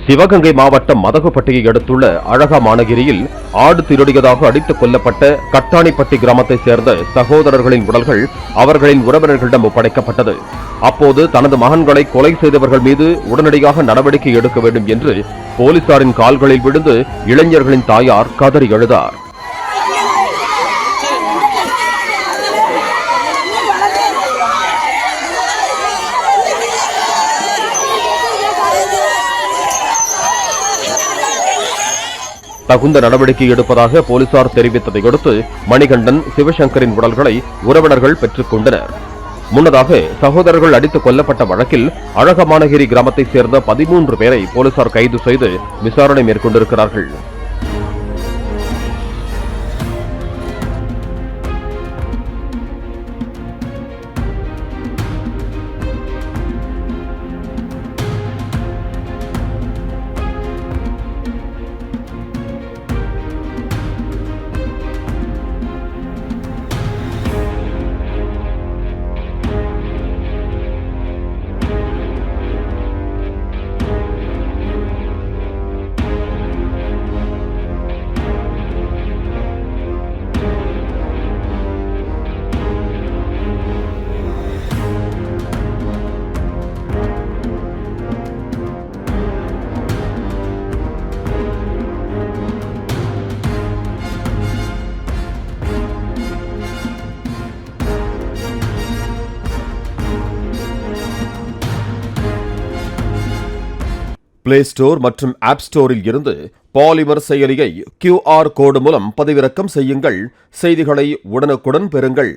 சிவகங்கை மாவட்டம் மதகுப்பட்டியை அடுத்துள்ள அழகமானகிரியில் ஆடு திருடியதாக அடித்துக் கொல்லப்பட்ட கட்டாணிப்பட்டி கிராமத்தைச் சேர்ந்த சகோதரர்களின் உடல்கள் அவர்களின் உறவினர்களிடம் ஒப்படைக்கப்பட்டது. அப்போது தனது மகன்களை கொலை செய்தவர்கள் மீது உடனடியாக நடவடிக்கை எடுக்க வேண்டும் என்று போலீசாரின் கால்களில் விழுந்து இளைஞர்களின் தாயார் கதறி அழுதார். தகுந்த நடவடிக்கை எடுப்பதாக போலீசார் தெரிவித்ததை அடுத்து மணிகண்டன், சிவசங்கரின் உடல்களை உறவினர்கள் பெற்றுக் கொண்டனர். முன்னதாக சகோதரர்கள் அடித்துக் கொல்லப்பட்ட வழக்கில் அழகமானகிரி கிராமத்தைச் சேர்ந்த 13 பேரை போலீசார் கைது செய்து விசாரணை மேற்கொண்டிருக்கிறார்கள். பிளே ஸ்டோர் மற்றும் ஆப் ஸ்டோரில் இருந்து பாலிமர் செயலியை QR கோடு மூலம் பதிவிறக்கம் செய்யுங்கள். செய்திகளை உடனுக்குடன் பெறுங்கள்.